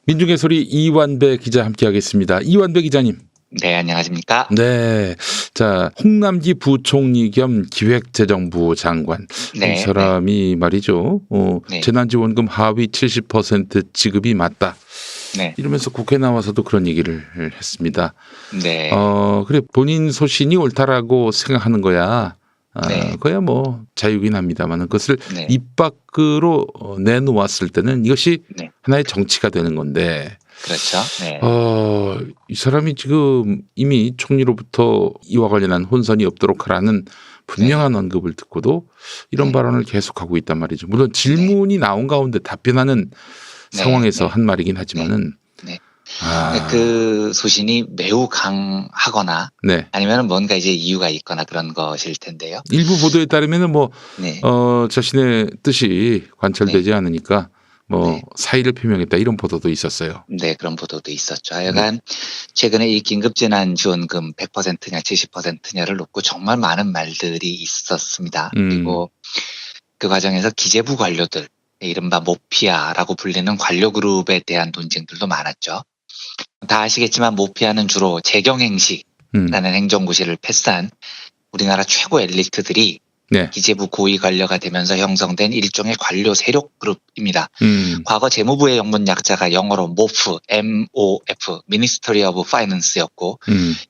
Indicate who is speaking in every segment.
Speaker 1: 민중의 소리 이완배 기자 함께하겠습니다. 이완배 기자님.
Speaker 2: 네, 안녕하십니까?
Speaker 1: 네. 자, 홍남기 부총리 겸 기획재정부 장관. 이 사람이 말이죠.
Speaker 2: 네.
Speaker 1: 재난지원금 하위 70% 지급이 맞다.
Speaker 2: 네.
Speaker 1: 이러면서 국회 나와서도 그런 얘기를 했습니다.
Speaker 2: 네.
Speaker 1: 그래 본인 소신이 옳다라고 생각하는 거야.
Speaker 2: 네.
Speaker 1: 그야 뭐 자유긴 합니다만 그것을
Speaker 2: 네.
Speaker 1: 입 밖으로 내놓았을 때는 이것이
Speaker 2: 네.
Speaker 1: 하나의 정치가 되는 건데.
Speaker 2: 그렇죠. 네.
Speaker 1: 이 사람이 지금 이미 총리로부터 이와 관련한 혼선이 없도록 하라는 분명한 언급을 듣고도 이런 발언을 계속하고 있단 말이죠. 물론 질문이 나온 가운데 답변하는 상황에서 한 말이긴 하지만은
Speaker 2: 그 소신이 매우 강하거나 아니면 뭔가 이제 이유가 있거나 그런 것일 텐데요.
Speaker 1: 일부 보도에 따르면은 뭐 자신의 뜻이 관철되지 않으니까 사의를 표명했다 이런 보도도 있었어요.
Speaker 2: 네, 그런 보도도 있었죠. 하여간 최근에 이 긴급재난지원금 100%냐 70%냐를 놓고 정말 많은 말들이 있었습니다. 그리고 그 과정에서 기재부 관료들, 이른바 모피아라고 불리는 관료 그룹에 대한 논쟁들도 많았죠. 다 아시겠지만 모피아는 주로 재경행시라는 행정고시를 패스한 우리나라 최고 엘리트들이 기재부 고위 관료가 되면서 형성된 일종의 관료 세력 그룹입니다. 과거 재무부의 영문 약자가 영어로 MOF, MOF, Ministry of Finance였고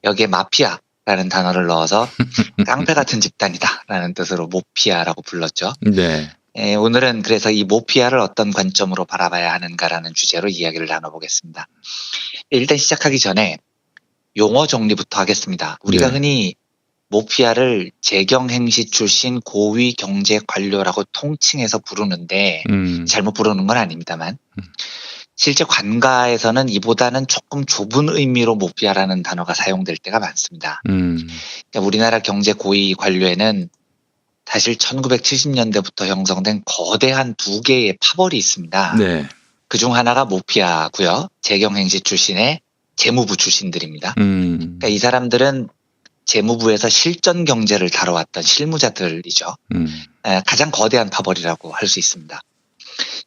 Speaker 2: 여기에 마피아라는 단어를 넣어서 깡패 같은 집단이다라는 뜻으로 모피아라고 불렀죠. 오늘은 그래서 이 모피아를 어떤 관점으로 바라봐야 하는가라는 주제로 이야기를 나눠보겠습니다. 일단 시작하기 전에 용어 정리부터 하겠습니다. 우리가 흔히 모피아를 재경행시 출신 고위 경제 관료라고 통칭해서 부르는데 잘못 부르는 건 아닙니다만 실제 관가에서는 이보다는 조금 좁은 의미로 모피아라는 단어가 사용될 때가 많습니다. 그러니까 우리나라 경제 고위 관료에는 사실 1970년대부터 형성된 거대한 두 개의 파벌이 있습니다. 그중 하나가 모피아고요. 재경행시 출신의 재무부 출신들입니다. 그러니까 이 사람들은 재무부에서 실전 경제를 다뤄왔던 실무자들이죠. 가장 거대한 파벌이라고 할 수 있습니다.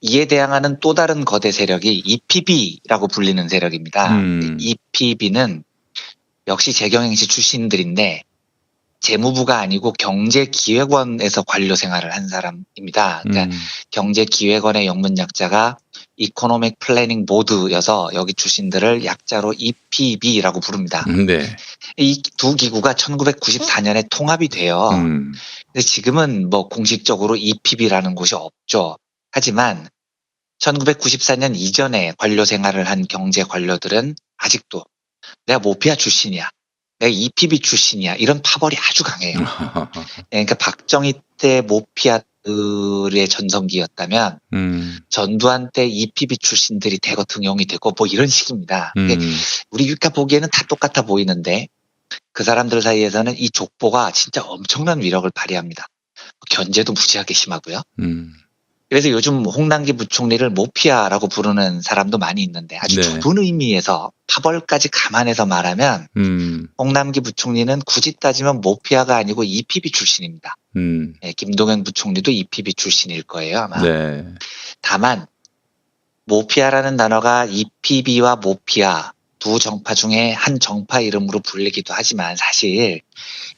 Speaker 2: 이에 대항하는 또 다른 거대 세력이 EPB라고 불리는 세력입니다. EPB는 역시 재경행시 출신들인데 재무부가 아니고 경제기획원에서 관료 생활을 한 사람입니다. 그러니까 경제기획원의 영문 약자가 이코노믹 플래닝 보드여서 여기 출신들을 약자로 EPB라고 부릅니다. 이 두 기구가 1994년에 통합이 돼요. 근데 지금은 뭐 공식적으로 EPB라는 곳이 없죠. 하지만 1994년 이전에 관료 생활을 한 경제 관료들은 아직도 내가 모피아 출신이야. 내가 EPB 출신이야. 이런 파벌이 아주 강해요. 그러니까 박정희 때 모피아들의 전성기였다면 전두환 때 EPB 출신들이 대거 등용이 되고 뭐 이런 식입니다. 우리가 보기에는 다 똑같아 보이는데 그 사람들 사이에서는 이 족보가 진짜 엄청난 위력을 발휘합니다. 견제도 무지하게 심하고요. 그래서 요즘 홍남기 부총리를 모피아라고 부르는 사람도 많이 있는데 아주 좁은 의미에서 파벌까지 감안해서 말하면 홍남기 부총리는 굳이 따지면 모피아가 아니고 EPB 출신입니다. 김동연 부총리도 EPB 출신일 거예요 아마. 다만 모피아라는 단어가 EPB와 모피아 두 정파 중에 한 정파 이름으로 불리기도 하지만 사실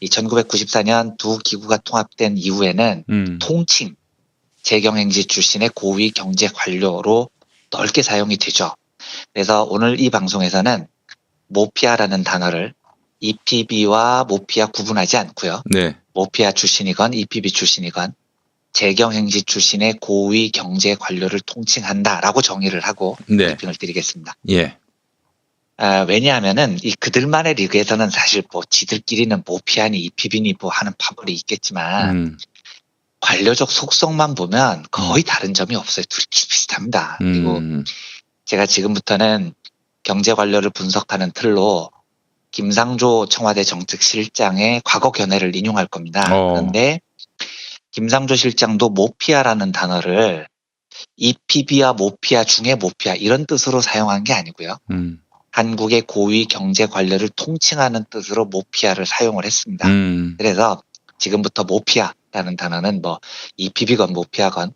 Speaker 2: 이 1994년 두 기구가 통합된 이후에는 통칭 재경행시 출신의 고위 경제 관료로 넓게 사용이 되죠. 그래서 오늘 이 방송에서는 모피아라는 단어를 EPB와 모피아 구분하지 않고요. 모피아 출신이건 EPB 출신이건 재경행시 출신의 고위 경제 관료를 통칭한다라고 정의를 하고 브리핑을 드리겠습니다. 왜냐하면은 이 그들만의 리그에서는 사실 뭐 지들끼리는 모피아니 EPB니 뭐 하는 파벌이 있겠지만 관료적 속성만 보면 거의 다른 점이 없어요. 둘이 비슷합니다. 그리고 제가 지금부터는 경제 관료를 분석하는 틀로 김상조 청와대 정책실장의 과거 견해를 인용할 겁니다. 그런데 김상조 실장도 모피아라는 단어를 EPB와 모피아 중에 모피아 이런 뜻으로 사용한 게 아니고요. 한국의 고위 경제 관료를 통칭하는 뜻으로 모피아를 사용을 했습니다. 그래서 지금부터 모피아 라는 단어는 뭐 EPB건 모피아건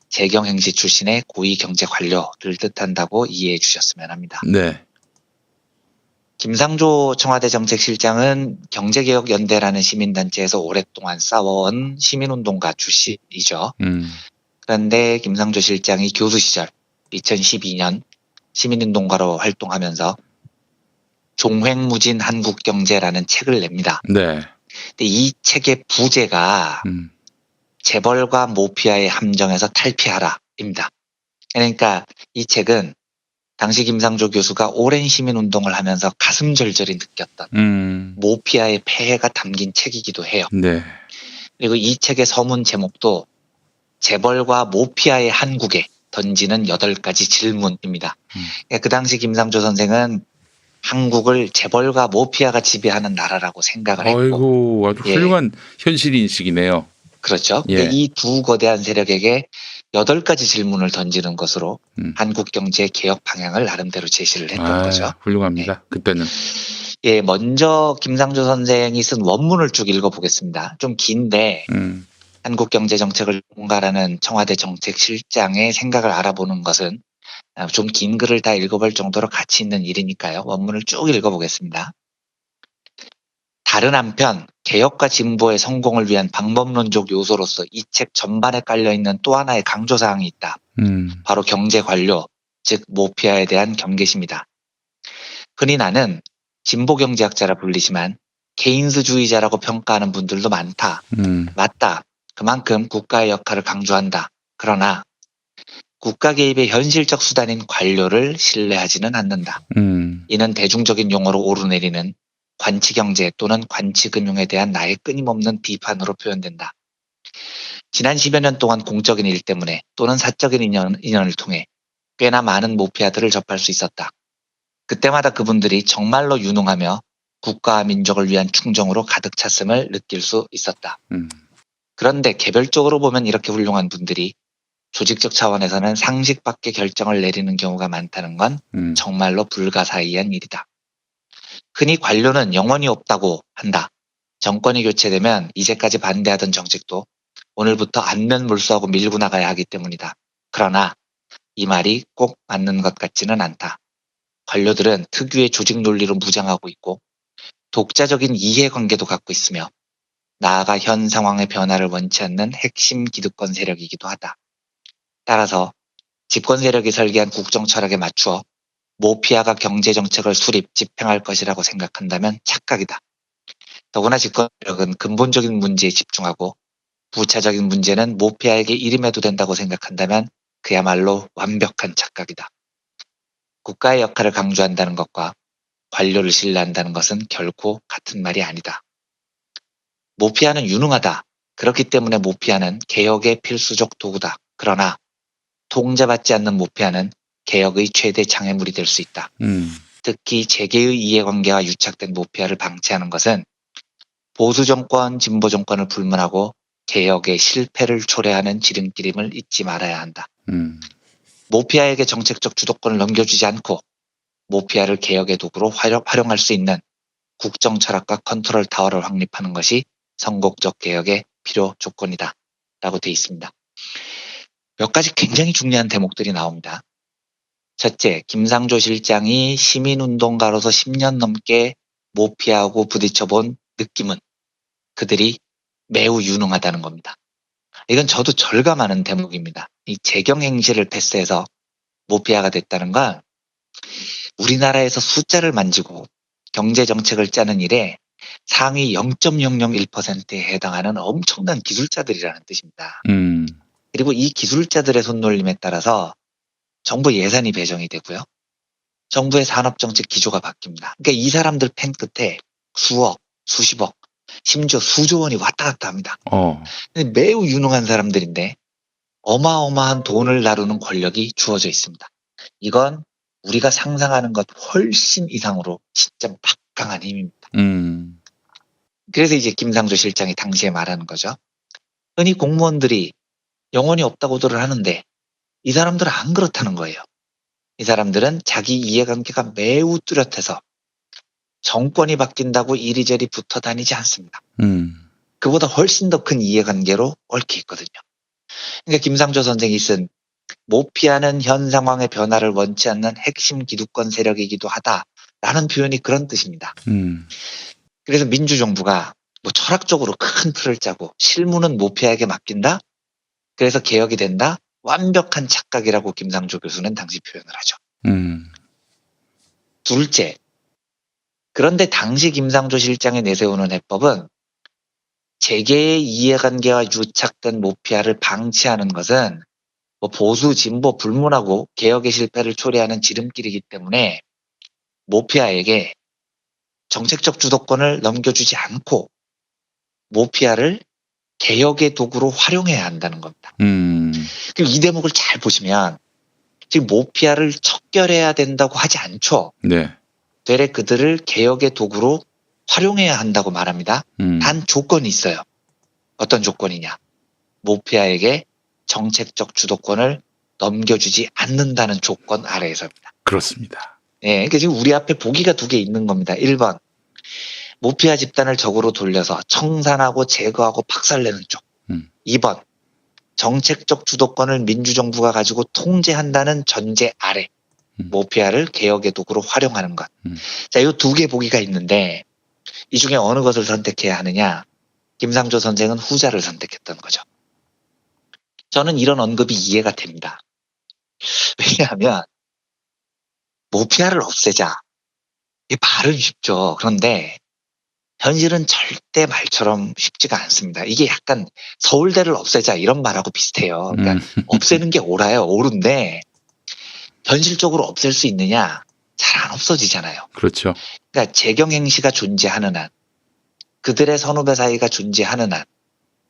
Speaker 2: 재경행시 출신의 고위 경제 관료를 뜻한다고 이해해 주셨으면 합니다.
Speaker 1: 네.
Speaker 2: 김상조 청와대 정책실장은 경제개혁연대라는 시민단체에서 오랫동안 싸워온 시민운동가 출신이죠. 그런데 김상조 실장이 교수 시절 2012년 시민운동가로 활동하면서 종횡무진 한국경제라는 책을 냅니다.
Speaker 1: 네.
Speaker 2: 근데 이 책의 부제가 재벌과 모피아의 함정에서 탈피하라입니다. 그러니까 이 책은 당시 김상조 교수가 오랜 시민운동을 하면서 가슴 절절히 느꼈던 모피아의 폐해가 담긴 책이기도 해요.
Speaker 1: 네.
Speaker 2: 그리고 이 책의 서문 제목도 재벌과 모피아의 한국에 던지는 8가지 질문입니다. 그 당시 김상조 선생은 한국을 재벌과 모피아가 지배하는 나라라고 생각을 했고,
Speaker 1: 아이고, 아주 훌륭한 현실 인식이네요.
Speaker 2: 그렇죠.
Speaker 1: 예.
Speaker 2: 근데 이 두 거대한 세력에게 8가지 질문을 던지는 것으로 한국 경제 개혁 방향을 나름대로 제시를 했던 거죠.
Speaker 1: 훌륭합니다. 그때는.
Speaker 2: 예, 먼저 김상조 선생이 쓴 원문을 쭉 읽어보겠습니다. 좀 긴데 한국 경제 정책을 전문가라는 청와대 정책실장의 생각을 알아보는 것은 좀 긴 글을 다 읽어볼 정도로 가치 있는 일이니까요. 원문을 쭉 읽어보겠습니다. 다른 한편 개혁과 진보의 성공을 위한 방법론적 요소로서 이 책 전반에 깔려있는 또 하나의 강조사항이 있다. 바로 경제 관료, 즉 모피아에 대한 경계심이다. 흔히 나는 진보 경제학자라 불리지만 케인스주의자라고 평가하는 분들도 많다. 맞다. 그만큼 국가의 역할을 강조한다. 그러나 국가 개입의 현실적 수단인 관료를 신뢰하지는 않는다. 이는 대중적인 용어로 오르내리는 관치경제 또는 관치금융에 대한 나의 끊임없는 비판으로 표현된다. 지난 10여 년 동안 공적인 일 때문에 또는 사적인 인연을 통해 꽤나 많은 모피아들을 접할 수 있었다. 그때마다 그분들이 정말로 유능하며 국가와 민족을 위한 충정으로 가득 찼음을 느낄 수 있었다. 그런데 개별적으로 보면 이렇게 훌륭한 분들이 조직적 차원에서는 상식 밖의 결정을 내리는 경우가 많다는 건 정말로 불가사의한 일이다. 흔히 관료는 영원히 없다고 한다. 정권이 교체되면 이제까지 반대하던 정책도 오늘부터 안면물수하고 밀고 나가야 하기 때문이다. 그러나 이 말이 꼭 맞는 것 같지는 않다. 관료들은 특유의 조직 논리로 무장하고 있고 독자적인 이해관계도 갖고 있으며 나아가 현 상황의 변화를 원치 않는 핵심 기득권 세력이기도 하다. 따라서 집권 세력이 설계한 국정 철학에 맞추어 모피아가 경제정책을 수립, 집행할 것이라고 생각한다면 착각이다. 더구나 집권 세력은 근본적인 문제에 집중하고 부차적인 문제는 모피아에게 일임해도 된다고 생각한다면 그야말로 완벽한 착각이다. 국가의 역할을 강조한다는 것과 관료를 신뢰한다는 것은 결코 같은 말이 아니다. 모피아는 유능하다. 그렇기 때문에 모피아는 개혁의 필수적 도구다. 그러나 통제받지 않는 모피아는 개혁의 최대 장애물이 될 수 있다. 특히 재계의 이해관계와 유착된 모피아를 방치하는 것은 보수 정권, 진보 정권을 불문하고 개혁의 실패를 초래하는 지름길임을 잊지 말아야 한다. 모피아에게 정책적 주도권을 넘겨주지 않고 모피아를 개혁의 도구로 활용할 수 있는 국정 철학과 컨트롤 타워를 확립하는 것이 선곡적 개혁의 필요 조건이다. 라고 되어 있습니다. 몇 가지 굉장히 중요한 대목들이 나옵니다. 첫째, 김상조 실장이 시민운동가로서 10년 넘게 모피아하고 부딪혀본 느낌은 그들이 매우 유능하다는 겁니다. 이건 저도 절감하는 대목입니다. 이 재경행시를 패스해서 모피아가 됐다는 건 우리나라에서 숫자를 만지고 경제정책을 짜는 일에 상위 0.001%에 해당하는 엄청난 기술자들이라는 뜻입니다. 그리고 이 기술자들의 손놀림에 따라서 정부 예산이 배정이 되고요. 정부의 산업정책 기조가 바뀝니다. 그러니까 이 사람들 펜 끝에 수억, 수십억, 심지어 수조 원이 왔다 갔다 합니다. 매우 유능한 사람들인데 어마어마한 돈을 다루는 권력이 주어져 있습니다. 이건 우리가 상상하는 것 훨씬 이상으로 진짜 막강한 힘입니다. 그래서 이제 김상조 실장이 당시에 말하는 거죠. 흔히 공무원들이 영혼이 없다고들 하는데 이 사람들은 안 그렇다는 거예요. 이 사람들은 자기 이해관계가 매우 뚜렷해서 정권이 바뀐다고 이리저리 붙어 다니지 않습니다. 그보다 훨씬 더 큰 이해관계로 얽혀 있거든요. 그러니까 김상조 선생이 쓴 모피아는 현 상황의 변화를 원치 않는 핵심 기득권 세력이기도 하다라는 표현이 그런 뜻입니다. 그래서 민주정부가 뭐 철학적으로 큰 틀을 짜고 실무는 모피아에게 맡긴다? 그래서 개혁이 된다? 완벽한 착각이라고 김상조 교수는 당시 표현을 하죠. 둘째, 그런데 당시 김상조 실장이 내세우는 해법은 재계의 이해관계와 유착된 모피아를 방치하는 것은 뭐 보수, 진보 불문하고 개혁의 실패를 초래하는 지름길이기 때문에 모피아에게 정책적 주도권을 넘겨주지 않고 모피아를 개혁의 도구로 활용해야 한다는 겁니다. 그리고 이 대목을 잘 보시면 지금 모피아를 척결해야 된다고 하지 않죠.
Speaker 1: 네.
Speaker 2: 되레 그들을 개혁의 도구로 활용해야 한다고 말합니다. 단 조건이 있어요. 어떤 조건이냐. 모피아에게 정책적 주도권을 넘겨주지 않는다는 조건 아래에서입니다.
Speaker 1: 그렇습니다.
Speaker 2: 예, 그러니까 지금 우리 앞에 보기가 두 개 있는 겁니다. 1번, 모피아 집단을 적으로 돌려서 청산하고 제거하고 박살내는 쪽. 2번, 정책적 주도권을 민주정부가 가지고 통제한다는 전제 아래 모피아를 개혁의 도구로 활용하는 것. 자, 이 두 개 보기가 있는데 이 중에 어느 것을 선택해야 하느냐. 김상조 선생은 후자를 선택했던 거죠. 저는 이런 언급이 이해가 됩니다. 왜냐하면 모피아를 없애자. 이 말은 쉽죠. 그런데 현실은 절대 말처럼 쉽지가 않습니다. 이게 약간 서울대를 없애자 이런 말하고 비슷해요. 그러니까 없애는 게 옳아요. 옳은데 현실적으로 없앨 수 있느냐? 잘 안 없어지잖아요.
Speaker 1: 그렇죠.
Speaker 2: 그러니까 재경행시가 존재하는 한, 그들의 선후배 사이가 존재하는 한,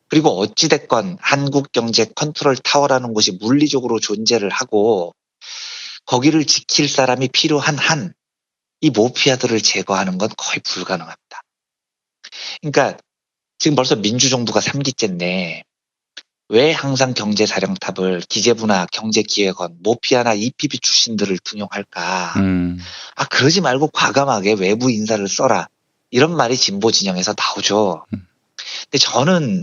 Speaker 2: 그리고 어찌됐건 한국경제 컨트롤 타워라는 곳이 물리적으로 존재를 하고 거기를 지킬 사람이 필요한 한, 이 모피아들을 제거하는 건 거의 불가능합니다. 그러니까 지금 벌써 민주정부가 3기째인데 왜 항상 경제사령탑을 기재부나 경제기획원, 모피아나 EPB 출신들을 등용할까? 그러지 말고 과감하게 외부 인사를 써라. 이런 말이 진보 진영에서 나오죠. 근데 저는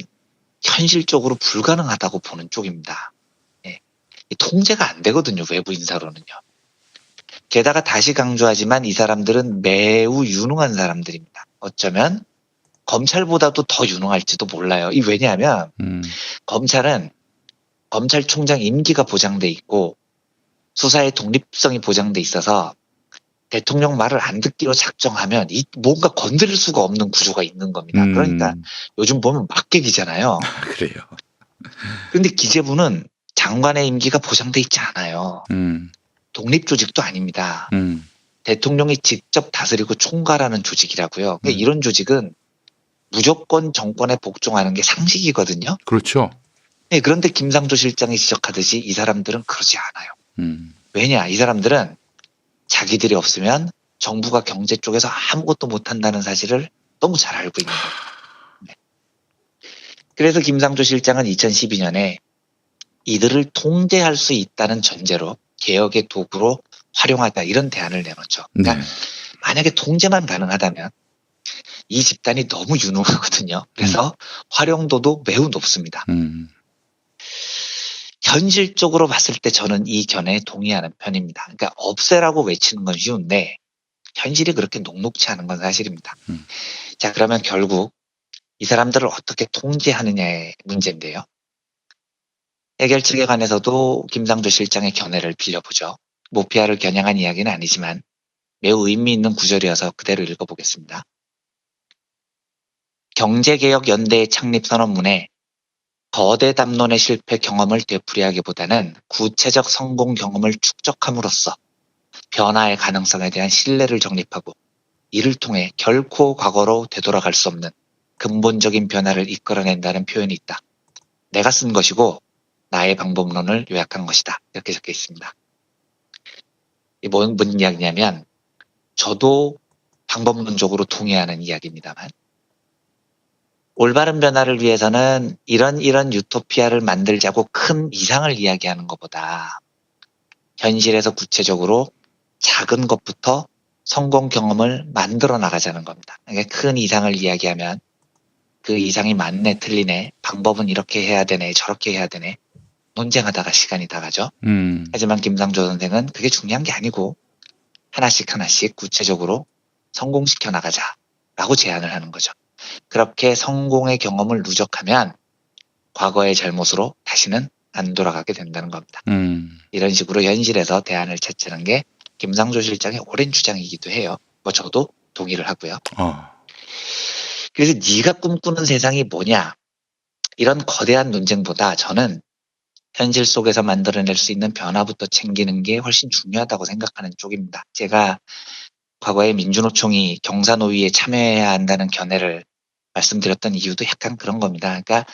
Speaker 2: 현실적으로 불가능하다고 보는 쪽입니다. 예. 통제가 안 되거든요. 외부 인사로는요. 게다가 다시 강조하지만 이 사람들은 매우 유능한 사람들입니다. 어쩌면 검찰보다도 더 유능할지도 몰라요. 이 왜냐하면 검찰은 검찰총장 임기가 보장돼 있고 수사의 독립성이 보장돼 있어서 대통령 말을 안 듣기로 작정하면 이 뭔가 건드릴 수가 없는 구조가 있는 겁니다. 그러니까 요즘 보면 막객이잖아요.
Speaker 1: 그래요.
Speaker 2: 그런데 기재부는 장관의 임기가 보장돼 있지 않아요. 독립조직도 아닙니다. 대통령이 직접 다스리고 총괄하는 조직이라고요. 그러니까 이런 조직은 무조건 정권에 복종하는 게 상식이거든요.
Speaker 1: 그렇죠.
Speaker 2: 네, 그런데 김상조 실장이 지적하듯이 이 사람들은 그러지 않아요. 왜냐? 이 사람들은 자기들이 없으면 정부가 경제 쪽에서 아무것도 못한다는 사실을 너무 잘 알고 있는 거예요. 네. 그래서 김상조 실장은 2012년에 이들을 통제할 수 있다는 전제로 개혁의 도구로 활용하자 이런 대안을 내놓죠. 그러니까
Speaker 1: 네.
Speaker 2: 만약에 통제만 가능하다면 이 집단이 너무 유능하거든요. 그래서 활용도도 매우 높습니다. 현실적으로 봤을 때 저는 이 견해에 동의하는 편입니다. 그러니까 없애라고 외치는 건 쉬운데 현실이 그렇게 녹록치 않은 건 사실입니다. 자, 그러면 결국 이 사람들을 어떻게 통제하느냐의 문제인데요. 해결 측에 관해서도 김상조 실장의 견해를 빌려보죠. 모피아를 겨냥한 이야기는 아니지만 매우 의미 있는 구절이어서 그대로 읽어보겠습니다. 경제개혁연대의 창립 선언문에 거대 담론의 실패 경험을 되풀이하기보다는 구체적 성공 경험을 축적함으로써 변화의 가능성에 대한 신뢰를 정립하고 이를 통해 결코 과거로 되돌아갈 수 없는 근본적인 변화를 이끌어낸다는 표현이 있다. 내가 쓴 것이고 나의 방법론을 요약한 것이다. 이렇게 적혀 있습니다. 이 뭔 이야기냐면 저도 방법론적으로 동의하는 이야기입니다만 올바른 변화를 위해서는 이런 유토피아를 만들자고 큰 이상을 이야기하는 것보다 현실에서 구체적으로 작은 것부터 성공 경험을 만들어 나가자는 겁니다. 그러니까 큰 이상을 이야기하면 그 이상이 맞네, 틀리네, 방법은 이렇게 해야 되네, 저렇게 해야 되네, 논쟁하다가 시간이 다 가죠. 하지만 김상조 선생은 그게 중요한 게 아니고 하나씩 하나씩 구체적으로 성공시켜 나가자라고 제안을 하는 거죠. 그렇게 성공의 경험을 누적하면 과거의 잘못으로 다시는 안 돌아가게 된다는 겁니다. 이런 식으로 현실에서 대안을 찾자는 게 김상조 실장의 오랜 주장이기도 해요. 뭐 저도 동의를 하고요. 그래서 네가 꿈꾸는 세상이 뭐냐, 이런 거대한 논쟁보다 저는 현실 속에서 만들어낼 수 있는 변화부터 챙기는 게 훨씬 중요하다고 생각하는 쪽입니다. 제가 과거에 민주노총이 경사노위에 참여해야 한다는 견해를 말씀드렸던 이유도 약간 그런 겁니다. 그러니까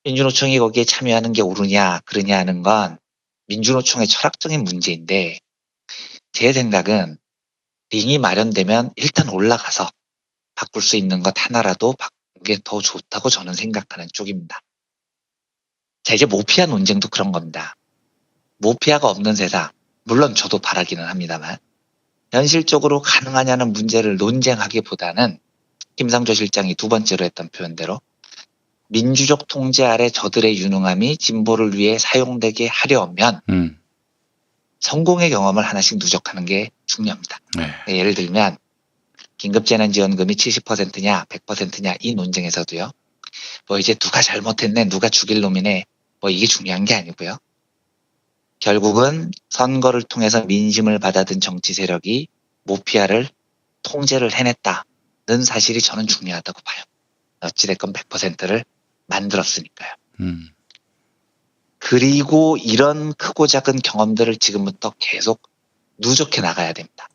Speaker 2: 민주노총이 거기에 참여하는 게 옳으냐 그러냐 하는 건 민주노총의 철학적인 문제인데, 제 생각은 링이 마련되면 일단 올라가서 바꿀 수 있는 것 하나라도 바꾸는 게 더 좋다고 저는 생각하는 쪽입니다. 자, 이제 모피아 논쟁도 그런 겁니다. 모피아가 없는 세상, 물론 저도 바라기는 합니다만 현실적으로 가능하냐는 문제를 논쟁하기보다는 김상조 실장이 두 번째로 했던 표현대로 민주적 통제 아래 저들의 유능함이 진보를 위해 사용되게 하려면 성공의 경험을 하나씩 누적하는 게 중요합니다. 예를 들면 긴급재난지원금이 70%냐 100%냐 이 논쟁에서도요. 뭐 이제 누가 잘못했네, 누가 죽일 놈이네, 뭐 이게 중요한 게 아니고요. 결국은 선거를 통해서 민심을 받아든 정치 세력이 모피아를 통제를 해냈다는 사실이 저는 중요하다고 봐요. 어찌됐건 100%를 만들었으니까요. 그리고 이런 크고 작은 경험들을 지금부터 계속 누적해 나가야 됩니다.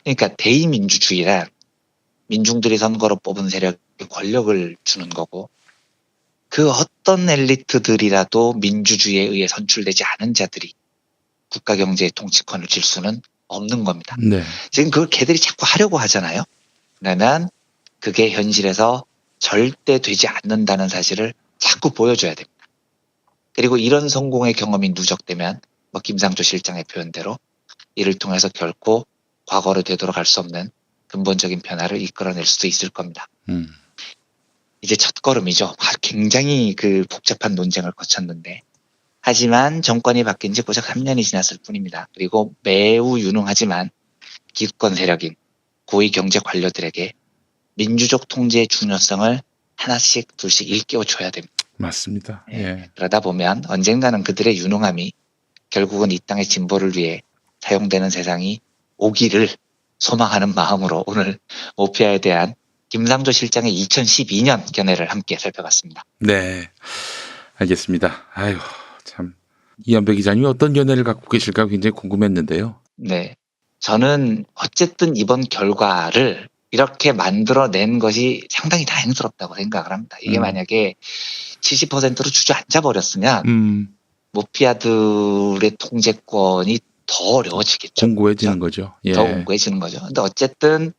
Speaker 2: 그러니까 대의민주주의란 민중들이 선거로 뽑은 세력에 권력을 주는 거고, 그 어떤 엘리트들이라도 민주주의에 의해 선출되지 않은 자들이 국가 경제의 통치권을 질 수는 없는 겁니다. 지금 그걸 걔들이 자꾸 하려고 하잖아요. 그러면 그게 현실에서 절대 되지 않는다는 사실을 자꾸 보여줘야 됩니다. 그리고 이런 성공의 경험이 누적되면 뭐 김상조 실장의 표현대로 이를 통해서 결코 과거로 되돌아갈 수 없는 근본적인 변화를 이끌어낼 수도 있을 겁니다. 이제 첫걸음이죠. 굉장히 그 복잡한 논쟁을 거쳤는데, 하지만 정권이 바뀐 지 고작 3년이 지났을 뿐입니다. 그리고 매우 유능하지만 기득권 세력인 고위 경제 관료들에게 민주적 통제의 중요성을 하나씩 둘씩 일깨워줘야 됩니다.
Speaker 1: 맞습니다.
Speaker 2: 그러다 보면 언젠가는 그들의 유능함이 결국은 이 땅의 진보를 위해 사용되는 세상이 오기를 소망하는 마음으로 오늘 모피아에 대한 김상조 실장의 2012년 견해를 함께 살펴봤습니다.
Speaker 1: 네, 알겠습니다. 아유, 참 이한배 기자님이 어떤 견해를 갖고 계실까 굉장히 궁금했는데요.
Speaker 2: 네, 저는 어쨌든 이번 결과를 이렇게 만들어낸 것이 상당히 다행스럽다고 생각을 합니다. 이게 만약에 70%로 주저앉아 버렸으면 모피아들의 통제권이 더 어려워지겠죠.
Speaker 1: 공고해지는 거죠.
Speaker 2: 더 공고해지는 거죠. 근데 어쨌든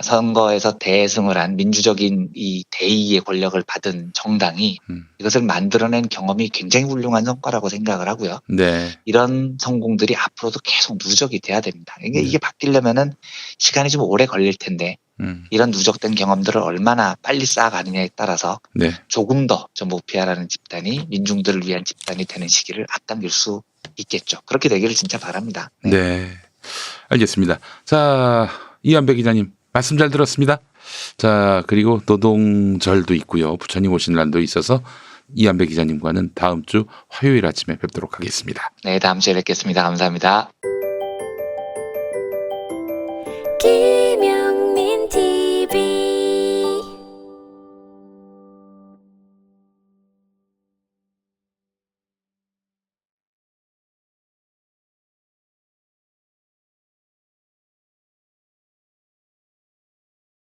Speaker 2: 선거에서 대승을 한 민주적인 이 대의의 권력을 받은 정당이 이것을 만들어낸 경험이 굉장히 훌륭한 성과라고 생각을 하고요. 이런 성공들이 앞으로도 계속 누적이 돼야 됩니다. 이게 바뀌려면은 시간이 좀 오래 걸릴 텐데 이런 누적된 경험들을 얼마나 빨리 쌓아가느냐에 따라서 조금 더 모피아라는 집단이 민중들을 위한 집단이 되는 시기를 앞당길 수 있겠죠. 그렇게 되기를 진짜 바랍니다.
Speaker 1: 네, 알겠습니다. 자, 이한배 기자님 말씀 잘 들었습니다. 자, 그리고 노동절도 있고요. 부처님 오신 날도 있어서 이한배 기자님과는 다음 주 화요일 아침에 뵙도록 하겠습니다.
Speaker 2: 네, 다음 주에 뵙겠습니다. 감사합니다.